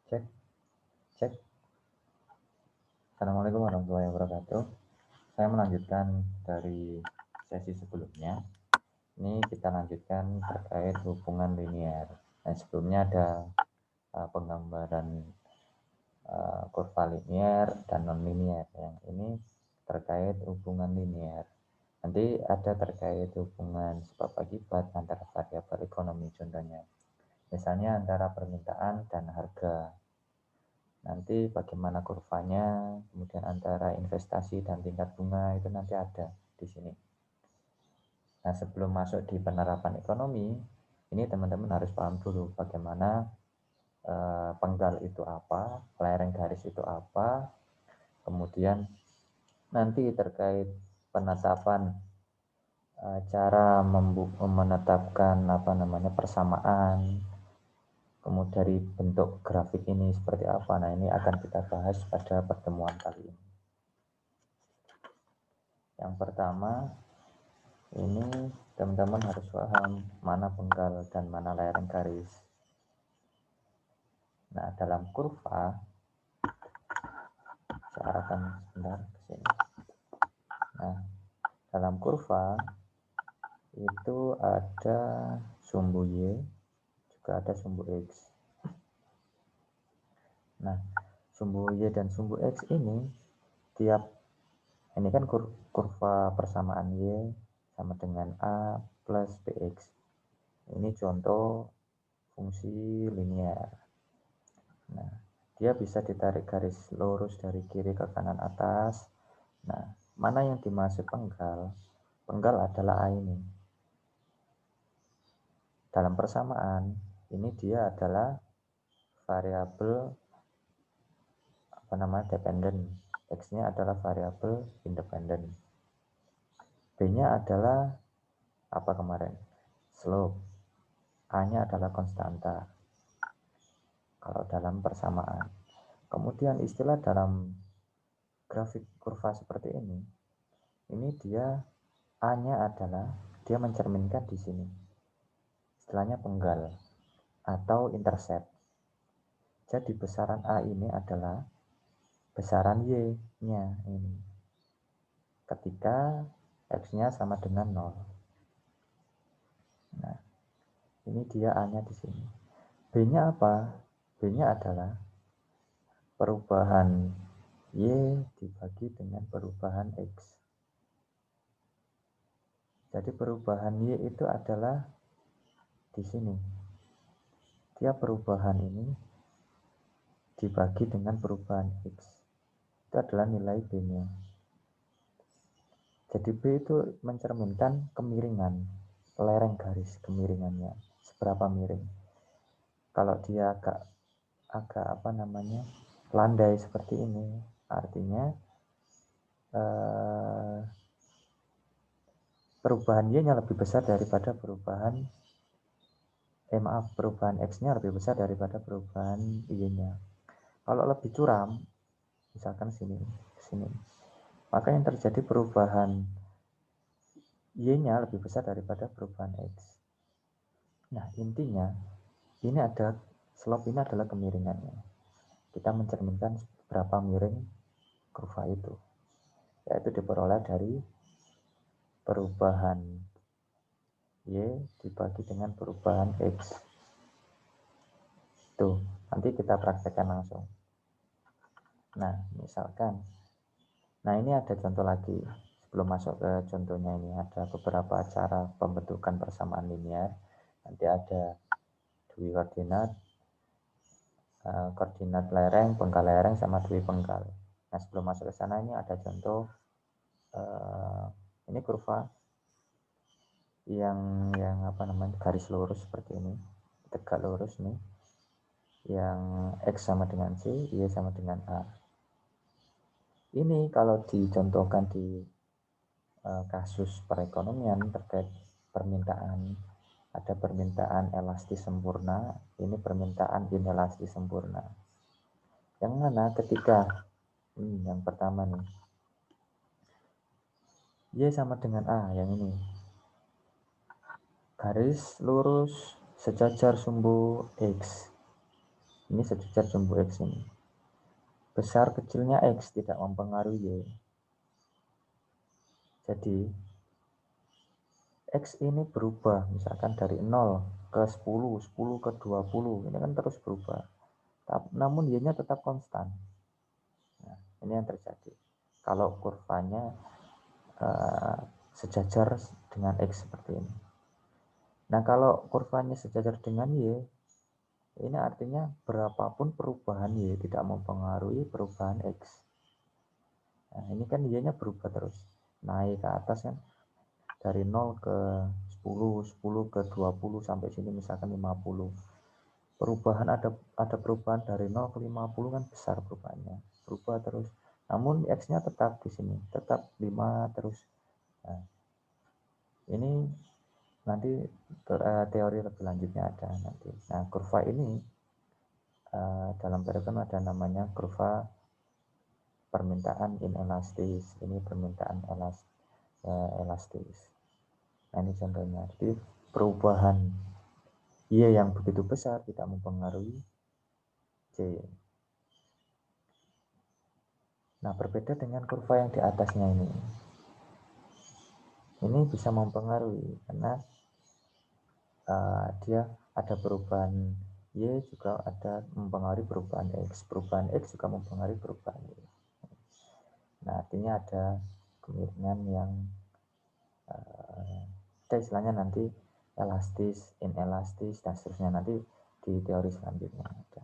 Cek, cek. Assalamualaikum warahmatullahi wabarakatuh. Saya melanjutkan dari sesi sebelumnya. Ini kita lanjutkan terkait hubungan linear. Nah, sebelumnya ada penggambaran kurva linear dan non-linear. Yang ini terkait hubungan linear. Nanti ada terkait hubungan sebab akibat antara variabel ekonomi contohnya. Misalnya antara permintaan dan harga. Nanti bagaimana kurvanya, kemudian antara investasi dan tingkat bunga itu nanti ada di sini. Nah, sebelum masuk di penerapan ekonomi, ini teman-teman harus paham dulu bagaimana penggal itu apa, lereng garis itu apa, kemudian nanti terkait penetapan cara menetapkan persamaan, kemudian dari bentuk grafik ini seperti apa. Nah, ini akan kita bahas pada pertemuan kali ini. Yang pertama, ini teman-teman harus paham mana penggal dan mana lereng garis. Nah, dalam kurva, saya arahkan sebentar ke sini. Nah, dalam kurva itu ada sumbu Y, juga ada sumbu X. Nah, sumbu Y dan sumbu X ini ini kan kurva persamaan Y sama dengan A plus BX. Ini contoh fungsi linear. Nah, dia bisa ditarik garis lurus dari kiri ke kanan atas. Nah, mana yang dimaksud penggal? Penggal adalah A ini. Dalam persamaan, ini dia adalah variabel dependen. X-nya adalah variabel independen. B-nya adalah apa kemarin? Slope. A-nya adalah konstanta. Kalau dalam persamaan. Kemudian istilah dalam grafik kurva seperti ini dia A-nya adalah dia mencerminkan di sini. Istilahnya penggal atau intercept. Jadi besaran A ini adalah besaran Y-nya ini. Ketika X-nya sama dengan 0. Nah, ini dia A-nya di sini. B-nya apa? B-nya adalah perubahan Y dibagi dengan perubahan X. Jadi perubahan Y itu adalah di sini. Dia perubahan ini dibagi dengan perubahan X. Itu adalah nilai B-nya. Jadi B itu mencerminkan kemiringan, lereng garis kemiringannya, seberapa miring. Kalau dia agak landai seperti ini, artinya perubahan Y-nya lebih besar daripada perubahan X-nya lebih besar daripada perubahan Y-nya. Kalau lebih curam, misalkan sini, maka yang terjadi perubahan Y-nya lebih besar daripada perubahan X. Nah, intinya ini ada slope, ini adalah kemiringannya. Kita mencerminkan berapa miring kurva itu, yaitu diperoleh dari perubahan Y dibagi dengan perubahan X. Tuh, nanti kita praktekkan langsung. Nah, misalkan, ini ada contoh lagi. Sebelum masuk ke contohnya, ini ada beberapa cara pembentukan persamaan linear. Nanti ada dui koordinat, koordinat lereng, penggal lereng, sama dui penggal. Nah, sebelum masuk ke sana, ini ada contoh ini kurva yang garis lurus seperti ini, tegak lurus nih, yang X sama dengan C, Y sama dengan A. Ini kalau dicontohkan di kasus perekonomian terkait permintaan, ada permintaan elastis sempurna, ini permintaan inelastis sempurna. Yang mana ketika yang pertama nih, Y sama dengan A, yang ini, garis lurus sejajar sumbu X. Ini sejajar jumbo X ini. Besar kecilnya X tidak mempengaruhi Y. Jadi X ini berubah, misalkan dari 0 ke 10, 10 ke 20, ini kan terus berubah. Namun Y-nya tetap konstan. Nah, ini yang terjadi. Kalau kurvanya sejajar dengan X seperti ini. Nah, kalau kurvanya sejajar dengan Y, ini artinya berapapun perubahan Y tidak mempengaruhi perubahan X. Nah, ini kan Y-nya berubah terus. Naik ke atas kan. Dari 0 ke 10, 10 ke 20 sampai sini misalkan 50. Perubahan ada perubahan dari 0 ke 50 kan besar perubahannya. Berubah terus. Namun X-nya tetap di sini, tetap 5 terus. Nah, ini nanti teori lebih lanjutnya ada nanti. Nah, kurva ini dalam paradigma ada namanya kurva permintaan inelastis. Ini permintaan elastis. Nah, ini contohnya. Jadi perubahan Y yang begitu besar tidak mempengaruhi C. Nah, berbeda dengan kurva yang di atasnya ini. Ini bisa mempengaruhi karena dia ada perubahan Y juga ada mempengaruhi perubahan X. Perubahan X juga mempengaruhi perubahan Y. Nah, artinya ada kemiringan yang istilahnya nanti elastis, inelastis, dan seterusnya nanti di teori selanjutnya ada.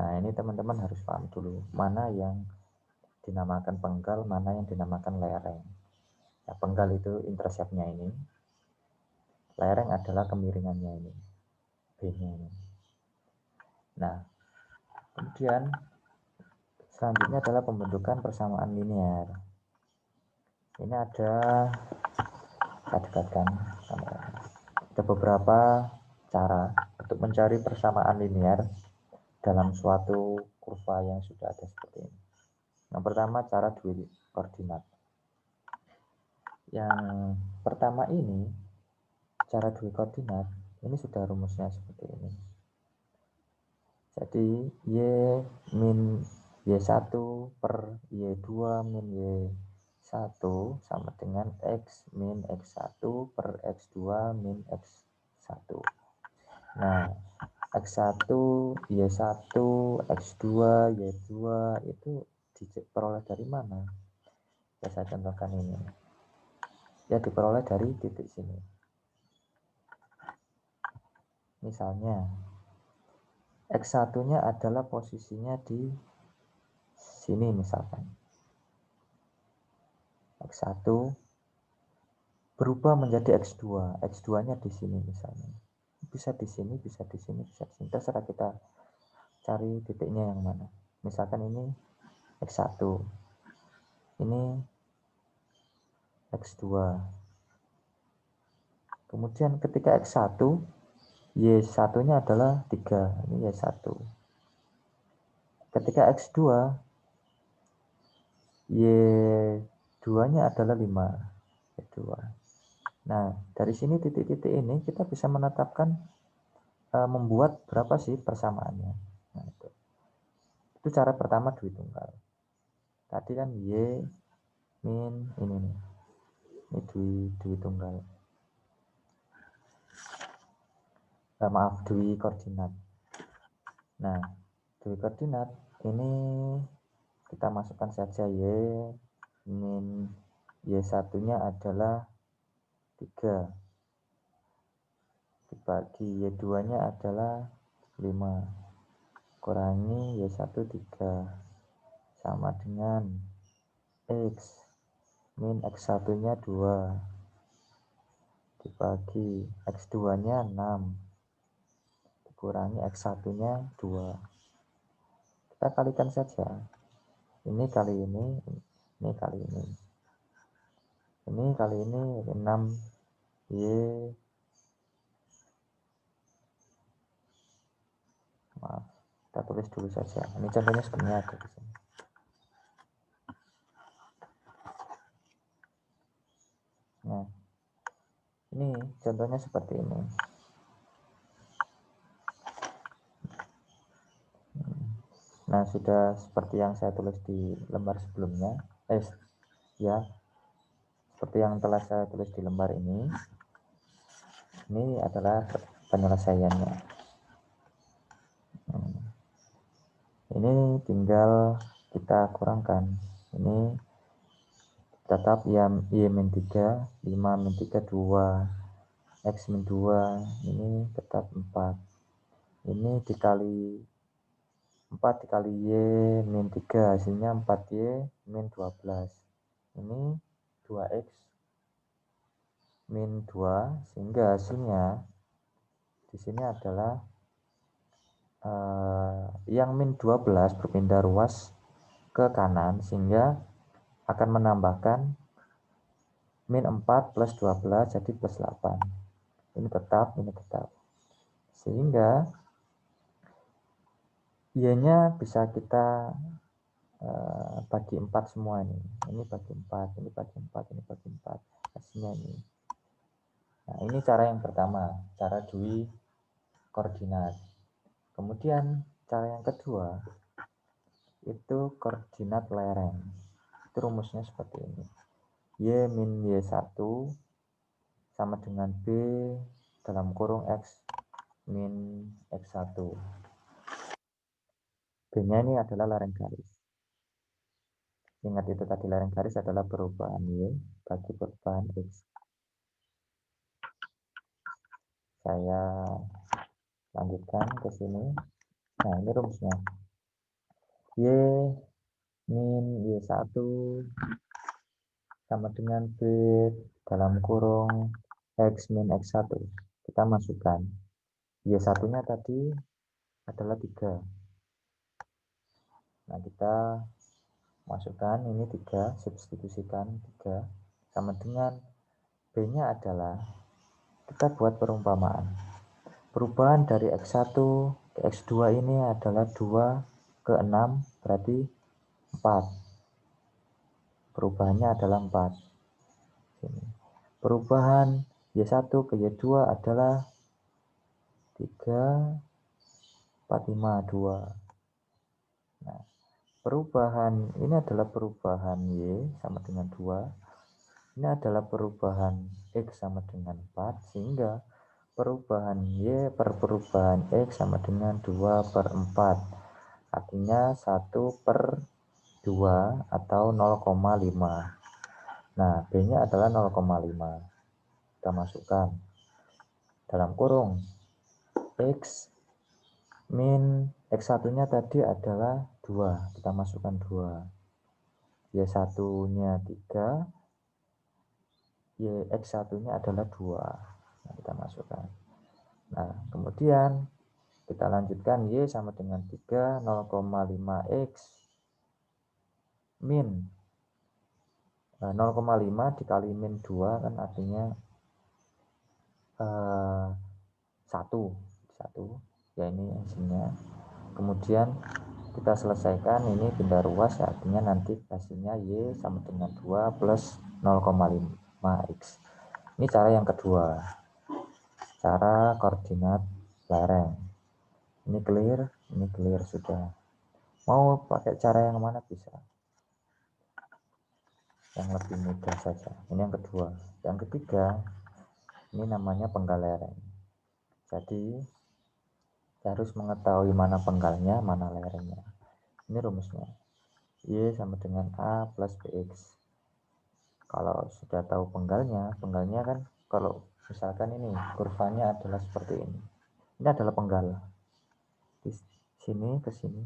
Nah, ini teman-teman harus paham dulu mana yang dinamakan penggal, mana yang dinamakan lereng. Nah, penggal itu intercept-nya ini, lereng adalah kemiringannya ini, B-nya ini. Nah, kemudian selanjutnya adalah pembentukan persamaan linear. Ini ada, saya dekatkan, ada beberapa cara untuk mencari persamaan linear dalam suatu kurva yang sudah ada seperti ini. Yang pertama, cara dua koordinat. Yang pertama ini, cara dua koordinat, ini sudah rumusnya seperti ini. Jadi, Y min Y1 per Y2 min Y1 sama dengan X min X1 per X2 min X1. Nah, X1, Y1, X2, Y2 itu diperoleh dari mana? Ya, saya contohkan ini. Ya, diperoleh dari titik sini. Misalnya, X1-nya adalah posisinya di sini misalkan. X1 berubah menjadi X2. X2-nya di sini misalnya. Bisa di sini, bisa di sini, bisa di sini. Terserah kita cari titiknya yang mana. Misalkan ini X1. Ini X2. Kemudian ketika X1, Y1-nya adalah 3. Ini Y1. Ketika X2, Y2-nya adalah 5. Y2. Nah, dari sini titik-titik ini kita bisa menetapkan membuat berapa sih persamaannya. Nah, itu cara pertama dwi tunggal. Tadi kan Y min ini nih. Ini dwi tunggal. Maaf, dwi koordinat. Nah, dwi koordinat ini kita masukkan saja Y min Y1-nya adalah 3 dibagi Y2-nya adalah 5 kurangi Y1 3 sama dengan X min X1-nya 2 dibagi X2-nya 6 dikurangi X1-nya 2. Kita kalikan saja. Ini kali ini kali ini. Ini kali ini 6 Y. Maaf, kita tulis dulu saja. Ini contohnya sebenarnya ada di sini. Nah, ini contohnya seperti ini. Nah, sudah seperti yang saya tulis di lembar sebelumnya, ya, seperti yang telah saya tulis di lembar ini adalah penyelesaiannya. Ini tinggal kita kurangkan. Ini tetap Y-3, 5-3, 2, X-2, ini tetap 4. Ini dikali 4 dikali Y-3, hasilnya 4Y-12. Ini 2X min 2, sehingga hasilnya di sini adalah yang min 12 berpindah ruas ke kanan, sehingga akan menambahkan min 4 plus 12 jadi plus 8. Ini tetap, sehingga Y-nya bisa kita bagi 4 semua ini bagi 4, ini bagi 4, ini bagi 4, hasilnya ini. Nah, ini cara yang pertama, cara Dwi koordinat. Kemudian cara yang kedua itu koordinat lereng. Itu rumusnya seperti ini. Y min Y1 sama dengan B dalam kurung X min X1. B-nya ini adalah lereng garis. Ingat itu tadi, lereng garis adalah perubahan Y bagi perubahan X. Saya lanjutkan ke sini. Nah, ini rumusnya. Y min Y1 sama dengan B dalam kurung X min X1. Kita masukkan. Y1-nya tadi adalah 3. Nah, kita masukkan ini 3, substitusikan 3 sama dengan B-nya adalah, kita buat perumpamaan. Perubahan dari X1 ke X2 ini adalah 2 ke 6, berarti 4. Perubahannya adalah 4. Sini. Perubahan Y1 ke Y2 adalah 3, 4, 5, 2. Nah, perubahan ini adalah perubahan Y sama dengan 2. Ini adalah perubahan X sama dengan 4, sehingga perubahan Y per perubahan X sama dengan 2/4. Artinya 1/2 atau 0,5. Nah, B-nya adalah 0,5. Kita masukkan dalam kurung X min X1-nya tadi adalah 2. Kita masukkan 2. Y1-nya 3. X1-nya adalah 2. Nah, kita masukkan. Nah, kemudian kita lanjutkan Y sama dengan 3, 0,5X min 0,5 dikali min 2 kan artinya 1. Ya, ini hasilnya. Kemudian kita selesaikan, ini pindah ruas, artinya nanti hasilnya Y sama dengan 2 plus 0,5X. Ini cara yang kedua, cara koordinat lereng. Ini clear sudah. Mau pakai cara yang mana bisa, yang lebih mudah saja. Ini yang kedua. Yang ketiga, ini namanya penggal lereng. Jadi harus mengetahui mana penggalnya, mana lerengnya. Ini rumusnya. Y sama dengan A plus BX. Kalau sudah tahu penggalnya kan, kalau misalkan ini kurvanya adalah seperti ini. Ini adalah penggal. Di sini ke sini,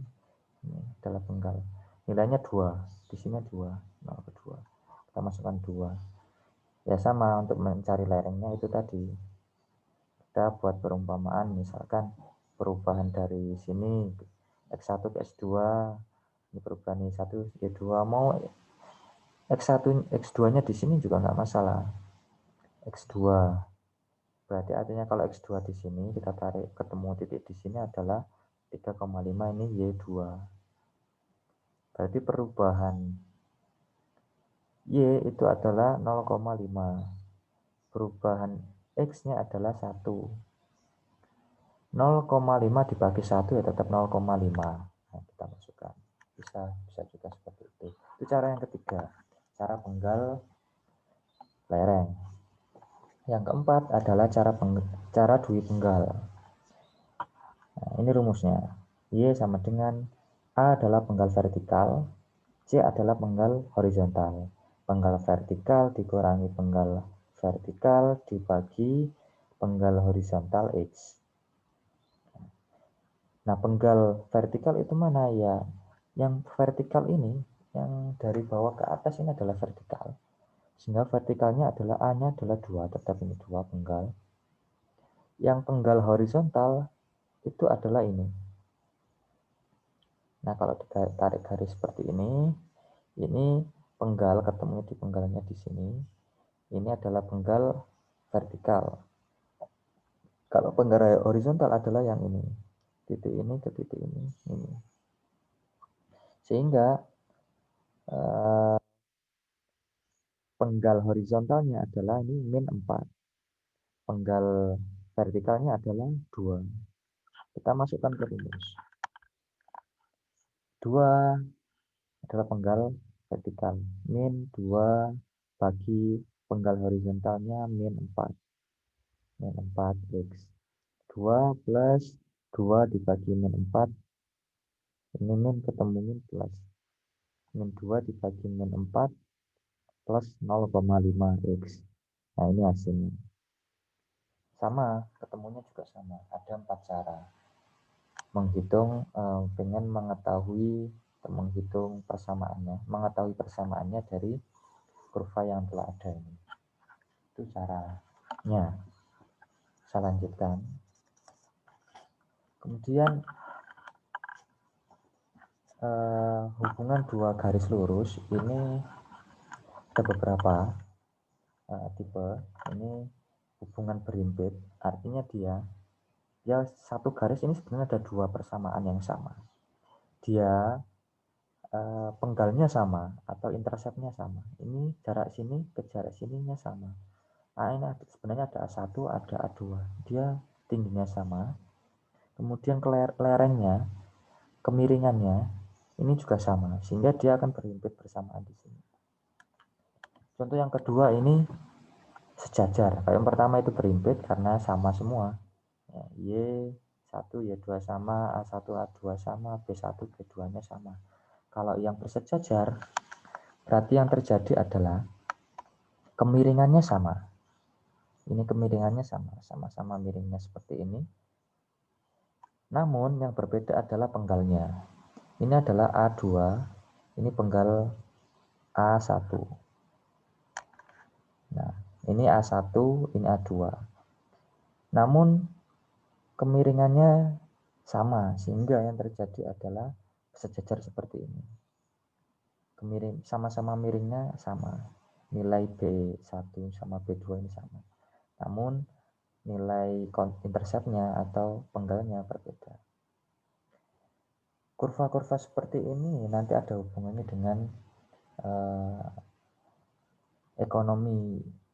ini adalah penggal. Nilainya 2. Di sini 2, 0 ke 2. Kita masukkan 2. Ya, sama untuk mencari lerengnya itu tadi. Kita buat perumpamaan, misalkan perubahan dari sini X1 ke X2, ini perubahan Y1 Y2, mau X1 X2-nya di sini juga nggak masalah. X2 berarti artinya kalau X2 di sini kita tarik ketemu titik di sini adalah 3,5, ini Y2. Berarti perubahan Y itu adalah 0,5. Perubahan X-nya adalah 1. 0,5 dibagi 1 ya tetap 0,5. Nah, kita masukkan. bisa juga seperti itu. Itu cara yang ketiga, cara penggal lereng. Yang keempat adalah cara dui penggal. Nah, ini rumusnya. Y sama dengan A adalah penggal vertikal, C adalah penggal horizontal. Penggal vertikal dikurangi penggal vertikal dibagi penggal horizontal X. Nah, penggal vertikal itu mana ya? Yang vertikal ini, yang dari bawah ke atas ini adalah vertikal. Sehingga vertikalnya adalah A-nya adalah 2, tetap ini 2 penggal. Yang penggal horizontal itu adalah ini. Nah, kalau ditarik garis seperti ini penggal ketemu di penggalnya di sini. Ini adalah penggal vertikal. Kalau penggal horizontal adalah yang ini. Titik ini ke titik ini. Sehingga penggal horizontalnya adalah ini min 4. Penggal vertikalnya adalah 2. Kita masukkan ke rumus. 2 adalah penggal vertikal. Min 2 bagi penggal horizontalnya min 4. Min 4x. 2 plus 2 dibagi min 4. Ini min ketemu min plus. Min 2 dibagi min 4 plus 0,5x. Nah, ini hasilnya. Sama, ketemunya juga sama. Ada 4 cara. Menghitung, pengen mengetahui menghitung persamaannya. Mengetahui persamaannya dari kurva yang telah ada ini. Itu caranya. Saya lanjutkan. Kemudian hubungan dua garis lurus ini ada beberapa tipe. Ini hubungan berimpit, artinya dia satu garis ini sebenarnya ada 2 persamaan yang sama. Dia penggalnya sama atau interseptnya sama. Ini jarak sini ke jarak sininya sama. Nah, ini sebenarnya ada A1, ada A2. Dia tingginya sama. Kemudian lerengnya, kemiringannya ini juga sama, sehingga dia akan berimpit bersamaan di sini. Contoh yang kedua ini sejajar. Kayak yang pertama itu berimpit karena sama semua. Ya, Y1, Y2 sama, A1, A2 sama, B1, B2-nya sama. Kalau yang bersejajar, berarti yang terjadi adalah kemiringannya sama. Ini kemiringannya sama, sama-sama miringnya seperti ini. Namun yang berbeda adalah penggalnya. Ini adalah A2, ini penggal A1. Nah, ini A1, ini A2. Namun kemiringannya sama, sehingga yang terjadi adalah sejajar seperti ini. Sama-sama miringnya sama. Nilai B1 sama B2 ini sama. Namun nilai interseptnya atau penggalnya berbeda. Kurva-kurva seperti ini nanti ada hubungannya dengan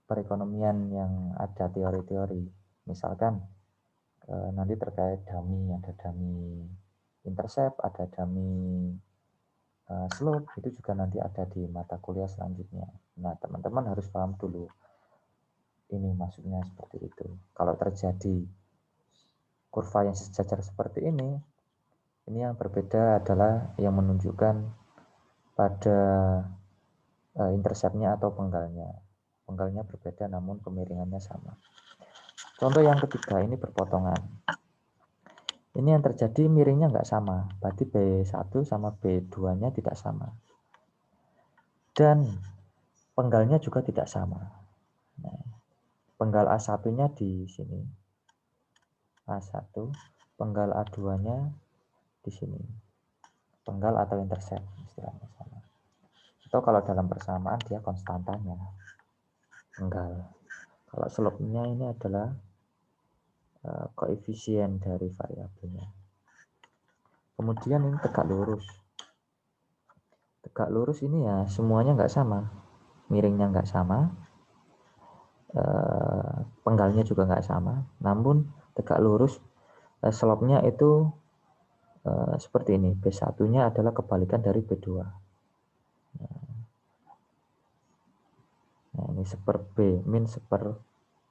perekonomian yang ada teori-teori. Misalkan nanti terkait dummy, ada dummy intercept, ada dummy slope, itu juga nanti ada di mata kuliah selanjutnya. Nah, teman-teman harus paham dulu ini maksudnya seperti itu. Kalau terjadi kurva yang sejajar seperti ini yang berbeda adalah yang menunjukkan pada interseptnya atau penggalnya. Penggalnya berbeda namun kemiringannya sama. Contoh yang ketiga ini berpotongan. Ini yang terjadi miringnya nggak sama, berarti B1 sama B2-nya tidak sama. Dan penggalnya juga tidak sama. Nah, penggal A1-nya di sini. A1, penggal A2-nya di sini. Penggal atau intercept istilahnya sama. Atau kalau dalam persamaan dia konstantanya. Penggal. Kalau slope-nya ini adalah koefisien dari variabelnya. Kemudian ini tegak lurus. Tegak lurus ini ya semuanya nggak sama, miringnya nggak sama, penggalnya juga nggak sama. Namun tegak lurus slope-nya itu seperti ini. B1-nya adalah kebalikan dari B2. Nah, ini seper B, min seper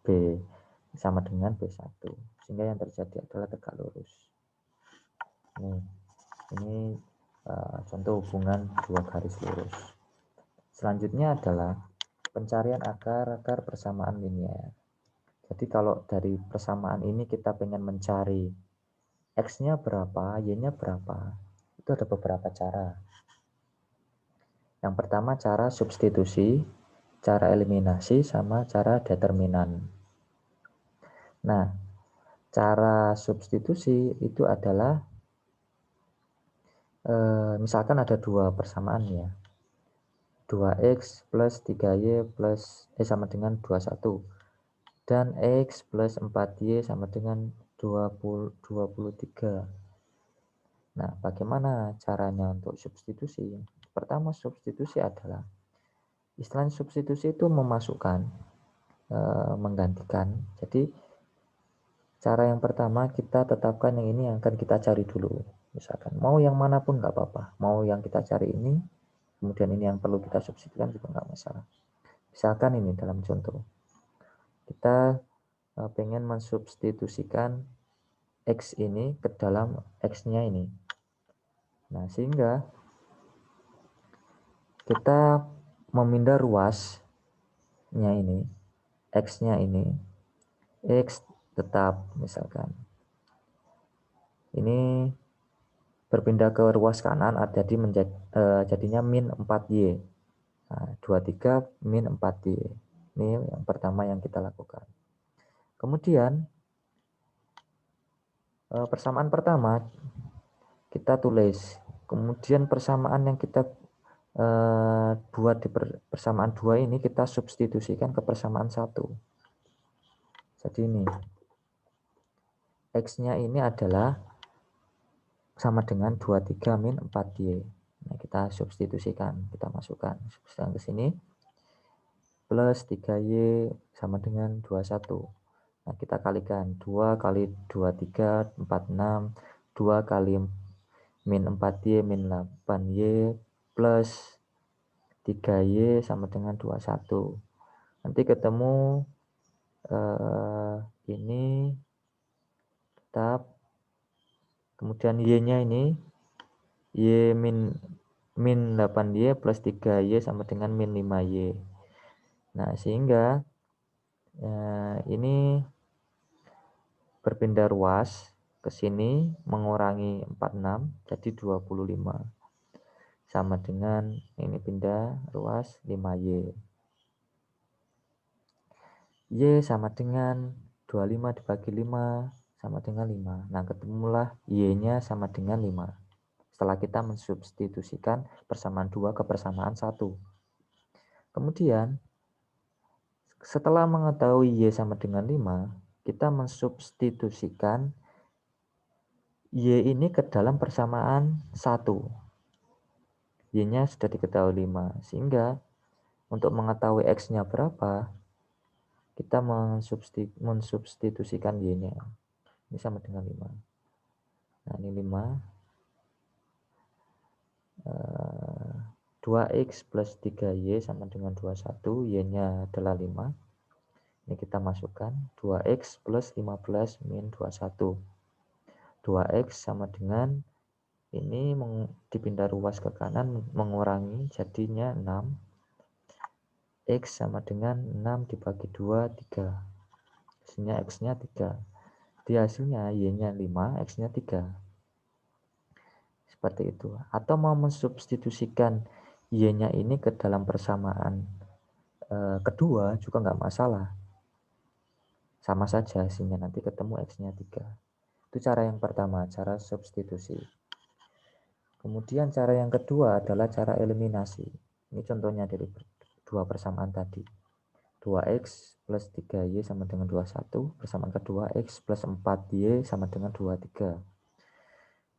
B sama dengan B1. Sehingga yang terjadi adalah tegak lurus. Ini contoh hubungan dua garis lurus. Selanjutnya adalah pencarian akar persamaan linier. Jadi kalau dari persamaan ini kita pengen mencari X-nya berapa, Y-nya berapa, itu ada beberapa cara. Yang pertama cara substitusi, cara eliminasi, sama cara determinan. Nah, cara substitusi itu adalah misalkan ada dua persamaan ya. 2x plus 3y plus sama dengan 21 dan x plus 4y sama dengan 23. Nah, bagaimana caranya untuk substitusi? Pertama, substitusi adalah istilahnya substitusi itu memasukkan, menggantikan. Jadi cara yang pertama kita tetapkan yang ini yang akan kita cari dulu. Misalkan mau yang manapun nggak apa-apa. Mau yang kita cari ini, kemudian ini yang perlu kita substitusikan juga nggak masalah. Misalkan ini dalam contoh, kita pengen mensubstitusikan X ini ke dalam X-nya ini. Nah, sehingga kita memindah ruasnya ini, X-nya ini, X tetap misalkan. Ini berpindah ke ruas kanan, jadinya min 4Y. Nah, 23 min 4Y. Ini yang pertama yang kita lakukan. Kemudian persamaan pertama kita tulis. Kemudian persamaan yang kita buat di persamaan 2 ini kita substitusikan ke persamaan 1. Jadi ini X-nya ini adalah sama dengan 23 min 4Y. Nah, kita substitusikan, kita masukkan ke sini. Plus 3Y sama dengan 21. Nah, kita kalikan 2 kali 23, 46, 2 kali min 4Y min 8Y plus 3Y sama dengan 21. Nanti ketemu ini tetap, kemudian Y-nya ini Y min 8Y plus 3Y sama dengan min 5Y. Nah, sehingga ini berpindah ruas ke sini mengurangi 46 jadi 25 sama dengan ini pindah ruas 5Y. Y sama dengan 25 dibagi 5 sama dengan 5. Nah, ketemulah Y-nya sama dengan 5. Setelah kita mensubstitusikan persamaan 2 ke persamaan 1. Kemudian, setelah mengetahui Y sama dengan 5, kita mensubstitusikan Y ini ke dalam persamaan 1. Y-nya sudah diketahui 5. Sehingga, untuk mengetahui X-nya berapa, kita mensubstitusikan Y-nya. Ini sama dengan 5. Nah, ini 5. 2x plus 3y sama dengan 21. Y-nya adalah 5. Ini kita masukkan. 2x plus 15 min 21. 2x sama dengan ini dipindah ruas ke kanan mengurangi jadinya 6. X sama dengan 6 dibagi 2, 3. Hasilnya X-nya 3. Di hasilnya Y-nya 5, X-nya 3. Seperti itu. Atau mau mensubstitusikan Y-nya ini ke dalam persamaan kedua juga nggak masalah. Sama saja hasilnya, nanti ketemu X-nya 3. Itu cara yang pertama, cara substitusi. Kemudian cara yang kedua adalah cara eliminasi. Ini contohnya dari dua persamaan tadi. 2x plus 3y sama dengan 21. Persamaan kedua, x plus 4y sama dengan 23.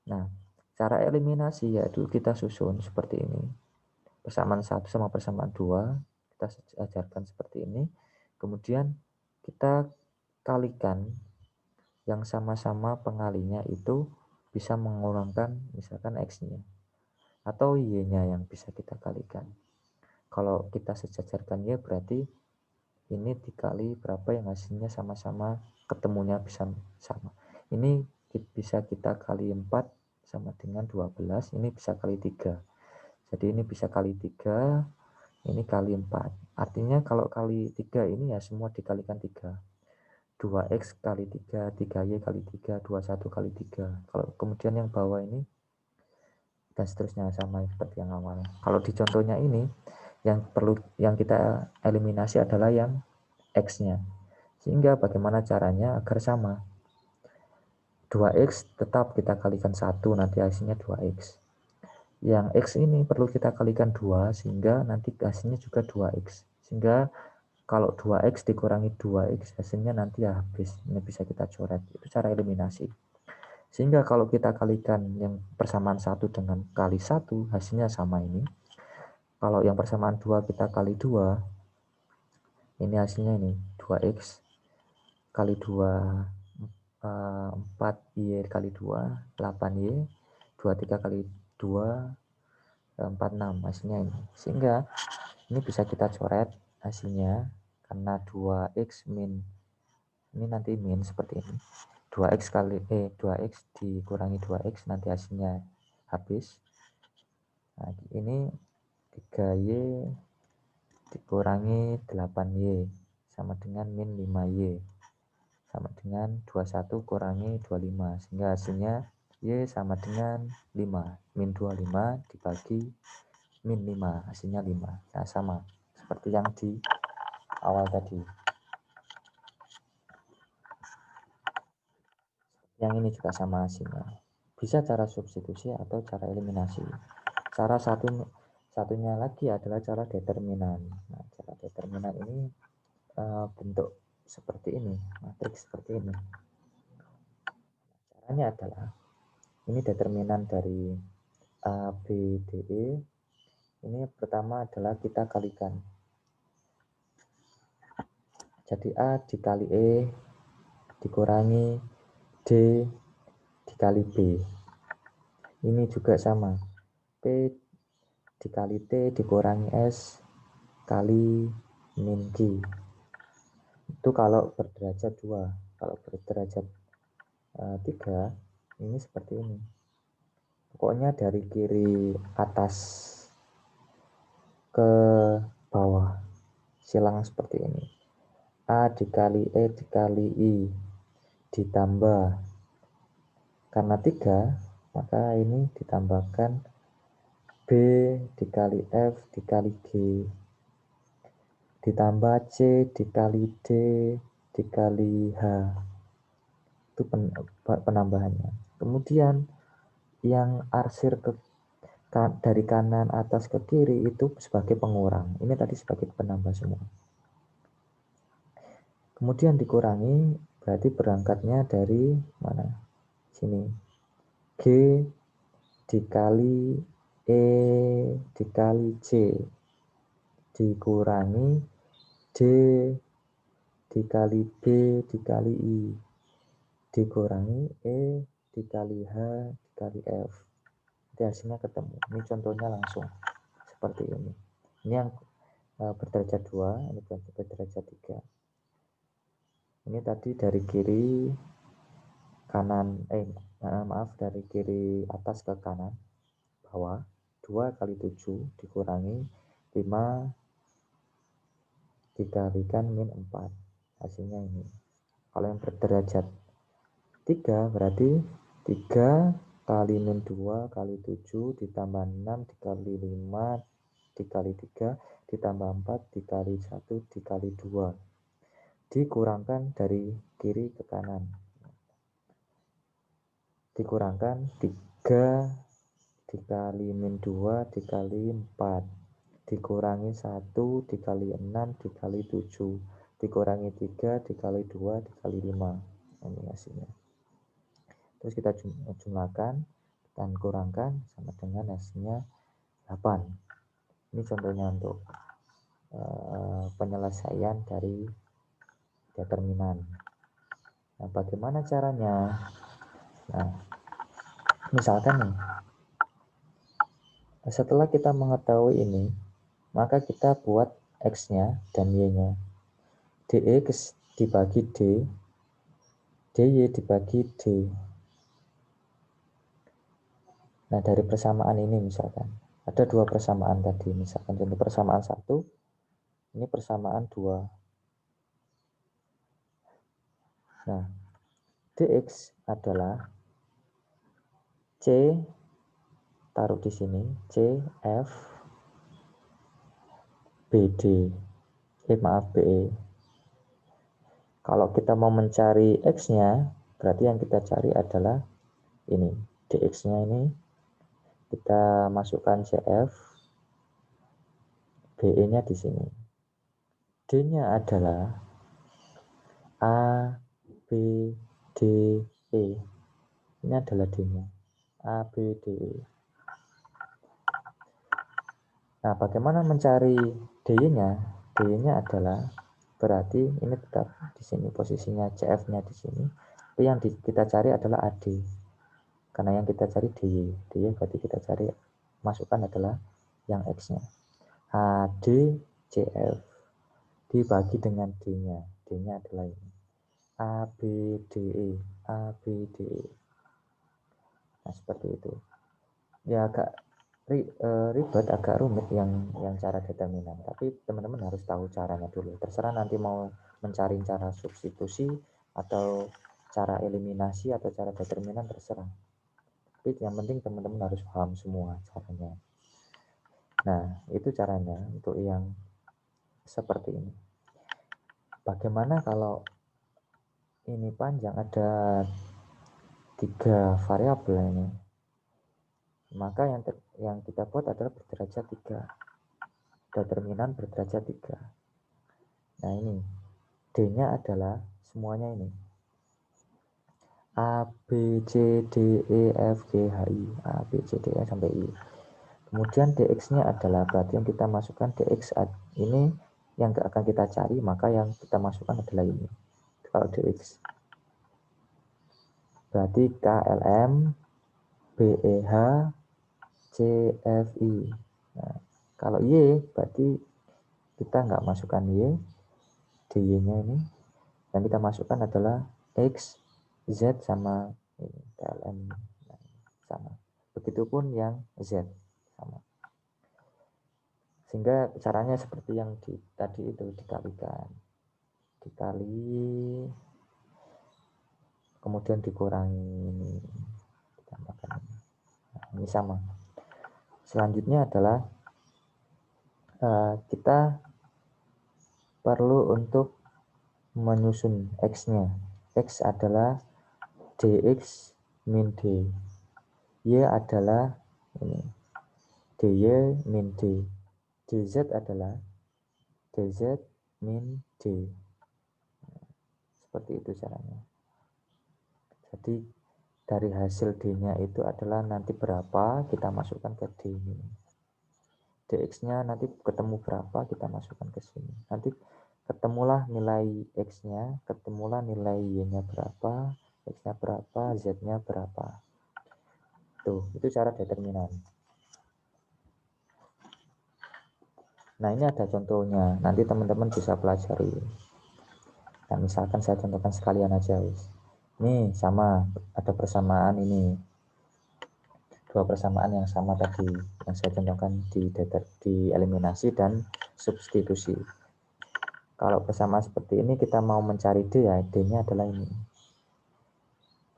Nah, cara eliminasi yaitu kita susun seperti ini. Persamaan 1 sama persamaan 2, kita ajarkan seperti ini. Kemudian kita kalikan yang sama-sama pengalinya itu bisa mengurangkan misalkan X-nya atau Y-nya yang bisa kita kalikan. Kalau kita sejajarkan Y berarti ini dikali berapa yang hasilnya sama-sama ketemunya bisa sama. Ini bisa kita kali 4 sama dengan 12, ini bisa kali 3. Jadi ini bisa kali 3, ini kali 4. Artinya kalau kali 3 ini ya semua dikalikan 3. 2x kali 3, 3y kali 3, 21 kali 3. Kalau kemudian yang bawah ini dan seterusnya sama seperti yang awal. Kalau di contohnya ini yang kita eliminasi adalah yang X-nya. Sehingga bagaimana caranya agar sama? 2X tetap kita kalikan 1, nanti hasilnya 2X. Yang X ini perlu kita kalikan 2, sehingga nanti hasilnya juga 2X. Sehingga kalau 2X dikurangi 2X, hasilnya nanti ya habis. Ini bisa kita coret. Itu cara eliminasi. Sehingga kalau kita kalikan yang persamaan 1 dengan kali 1, hasilnya sama ini. Kalau yang persamaan 2 kita kali 2, ini hasilnya ini 2X kali 2, 4Y kali 2, 8Y, 23 kali 2, 46 hasilnya ini. Sehingga ini bisa kita coret hasilnya karena 2X min, ini nanti min seperti ini. 2X kali 2X dikurangi 2X nanti hasilnya habis. Nah, ini 3Y dikurangi 8Y sama dengan min 5Y sama dengan 21 kurangi 25, sehingga hasilnya Y sama dengan 5. Min 25 dibagi min 5, hasilnya 5. Nah, sama seperti yang di awal tadi. Yang ini juga sama hasilnya. Bisa cara substitusi atau cara eliminasi. Cara satunya lagi adalah cara determinan. Nah, cara determinan ini bentuk seperti ini, matriks seperti ini. Caranya adalah ini determinan dari A, B, D, E. Ini pertama adalah kita kalikan. Jadi A dikali E dikurangi D dikali B. Ini juga sama. P dikali T dikurangi S kali min Q. Itu kalau berderajat 2. Kalau berderajat 3, ini seperti ini. Pokoknya dari kiri atas ke bawah silang seperti ini. A dikali E dikali I ditambah, karena 3 maka ini ditambahkan B dikali F dikali G ditambah C dikali D dikali H. Itu penambahannya. Kemudian yang arsir dari kanan atas ke kiri itu sebagai pengurang. Ini tadi sebagai penambah semua. Kemudian dikurangi berarti berangkatnya dari mana? Sini. G dikali E dikali C dikurangi D dikali B dikali I dikurangi E dikali H dikali F. Nanti hasilnya ketemu. Ini contohnya langsung seperti ini. Ini yang berderajat 2, ini berderajat 3. Ini tadi dari kiri kanan, dari kiri atas ke kanan bawah, 2 kali 7 dikurangi 5 dikalikan min 4, hasilnya ini. Kalau yang berderajat 3 berarti 3 kali min 2 kali 7 ditambah 6 dikali 5 dikali 3 ditambah 4 dikali 1 dikali 2 dikurangkan dari kiri ke kanan, dikurangkan 3 dikali min 2 dikali 4 dikurangi 1 dikali 6 dikali 7 dikurangi 3 dikali 2 dikali 5. Ini hasilnya. Terus kita jumlahkan dan kurangkan sama dengan hasilnya 8. Ini contohnya untuk penyelesaian dari determinan. Nah, bagaimana caranya? Nah, Misalkan nih, setelah kita mengetahui ini, maka kita buat X-nya dan Y-nya. DX dibagi D, DY dibagi D. Nah, dari persamaan ini misalkan, ada dua persamaan tadi. Misalkan contoh persamaan 1, ini persamaan 2. Nah, DX adalah C, taruh di sini, C, F, BD. BE. Kalau kita mau mencari X-nya, berarti yang kita cari adalah ini. DX-nya ini kita masukkan CF, BE-nya di sini. D-nya adalah A, B, D, E. Ini adalah D-nya. A, B, D, E. Nah, bagaimana mencari D-nya? D-nya adalah berarti ini tetap di sini posisinya CF-nya di sini. Tapi yang kita cari adalah AD. Karena yang kita cari DY. DY berarti kita cari masukkan adalah yang X-nya. AD CF dibagi dengan D-nya. D-nya adalah ini. ABDE. ABDE. Nah, seperti itu. Ya agak ribet, agak rumit yang cara determinan. Tapi teman-teman harus tahu caranya dulu. Terserah nanti mau mencari cara substitusi atau cara eliminasi atau cara determinan, terserah. Tapi yang penting teman-teman harus paham semua caranya. Nah, itu caranya untuk yang seperti ini. Bagaimana kalau ini panjang, ada 3 variabel ini? Maka yang kita buat adalah berderajat 3. Determinan berderajat 3. Nah, ini D-nya adalah semuanya ini. A, B, C, D, E, F, G, H, I. A, B, C, D, E sampai I. Kemudian DX-nya adalah berarti yang kita masukkan DX ini yang akan kita cari, maka yang kita masukkan adalah ini. Kalau DX berarti KLM BEH CFI. Nah, kalau Y berarti kita nggak masukkan Y, DY-nya ini. Yang kita masukkan adalah X, Z sama ini, KLM. Nah, sama. Begitupun yang Z sama. Sehingga caranya seperti yang tadi itu dikalikan. Dikali kemudian dikurangi ditambahkan. Nah, ini sama. Selanjutnya adalah kita perlu untuk menyusun X-nya. X adalah DX min D. Y adalah ini DY min D. DZ adalah DZ min D. Seperti itu caranya. Jadi dari hasil D-nya itu adalah nanti berapa kita masukkan ke D ini. DX-nya nanti ketemu berapa kita masukkan ke sini. Nanti ketemulah nilai X-nya, ketemulah nilai Y-nya berapa, X-nya berapa, Z-nya berapa. Tuh, itu cara determinan. Nah, ini ada contohnya. Nanti teman-teman bisa pelajari. Nah, misalkan saya contohkan sekalian aja, wis. Ini sama, ada persamaan ini. Dua persamaan yang sama tadi yang saya contohkan di eliminasi dan substitusi. Kalau persamaan seperti ini kita mau mencari D, ya D-nya adalah ini.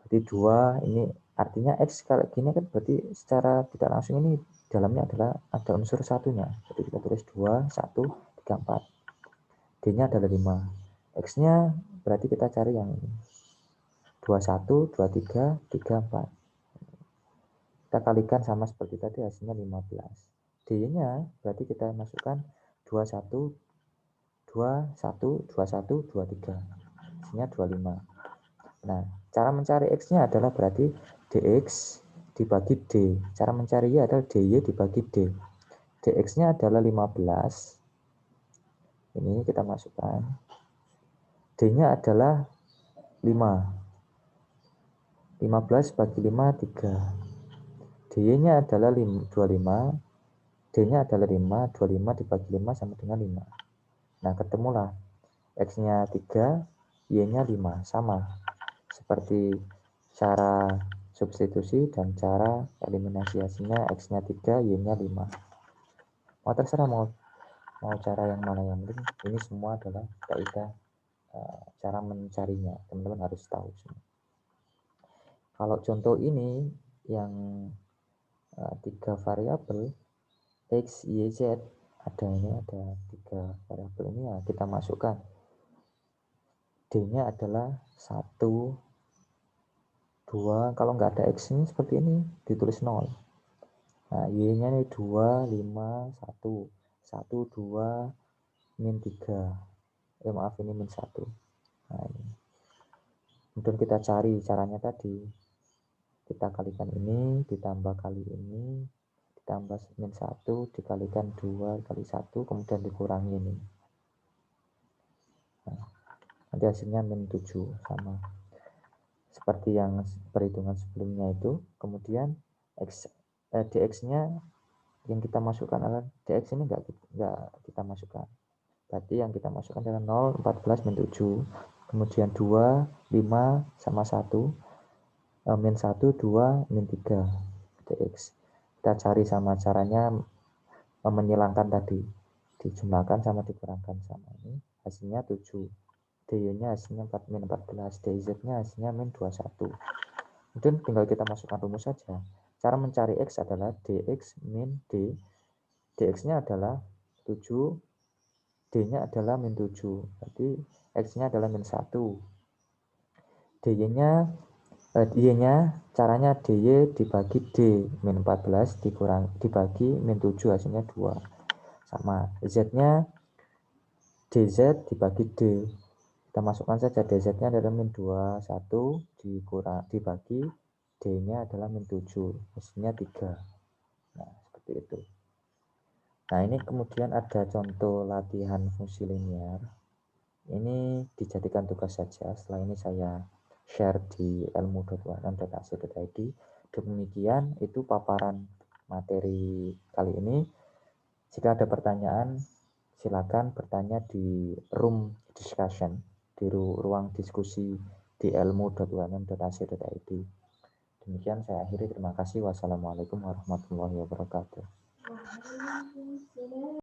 Berarti 2 ini artinya X kalau gini kan berarti secara tidak langsung ini dalamnya adalah ada unsur satunya. Jadi kita tulis 2, 1, 3, 4. D-nya adalah 5. X-nya berarti kita cari yang ini. 21, 23, 34. Kita kalikan sama seperti tadi, hasilnya 15. D-nya berarti kita masukkan 21, 21, 21, 23. Hasilnya 25. Nah, cara mencari X-nya adalah berarti DX dibagi D. Cara mencari Y adalah DY dibagi D. DX-nya adalah 15. Ini kita masukkan. D-nya adalah 5. 15 bagi 5, 3. dy-nya adalah 25, d-nya adalah 5, 25 dibagi 5 sama dengan 5. Nah, ketemulah x-nya 3, y-nya 5, sama seperti cara substitusi dan cara eliminasi. Hasilnya x-nya 3, y-nya 5. Terserah mau cara yang mana yang penting, ini semua adalah kaidah cara mencarinya, teman-teman harus tahu semua. Kalau contoh ini yang 3 variabel x, y, z, ada 3 variabel ini, ya kita masukkan. D-nya adalah 1, 2, kalau nggak ada x ini seperti ini, ditulis 0. Nah, y-nya ini 2, 5, 1, 1, 2, min 3. Maaf, ini min 1. Nah, ini. Kemudian kita cari caranya tadi. Kita kalikan ini, ditambah kali ini, ditambah min 1, dikalikan 2 kali 1, kemudian dikurangi ini. Nah, nanti hasilnya min 7, sama. Seperti yang perhitungan sebelumnya itu. Kemudian dx-nya yang kita masukkan adalah dx ini enggak kita masukkan. Berarti yang kita masukkan adalah 0, 14, min 7. Kemudian 2, 5, sama 1. Min 1, 2, min 3 dx. Kita cari sama caranya menyilangkan tadi, dijumlahkan sama dikurangkan sama ini, hasilnya 7. dy-nya hasilnya 4, min 14, dz-nya hasilnya min 21. Kemudian tinggal kita masukkan rumus saja. Cara mencari x adalah dx min d. dx-nya adalah 7, d-nya adalah min 7. Berarti x-nya adalah min 1. Y-nya caranya dy dibagi d min 14 dibagi min 7, hasilnya 2. Sama. Z-nya dz dibagi d. Kita masukkan saja, dz-nya adalah min 21 dibagi d-nya adalah min 7, hasilnya 3. Nah, seperti itu. Nah, ini kemudian ada contoh latihan fungsi linear. Ini dijadikan tugas saja. Setelah ini saya share di ilmu.wanan.ac.id. Demikian itu paparan materi kali ini. Jika ada pertanyaan, silakan bertanya di room discussion, di ruang diskusi di ilmu.wanan.ac.id. Demikian saya akhiri. Terima kasih. Wassalamualaikum warahmatullahi wabarakatuh.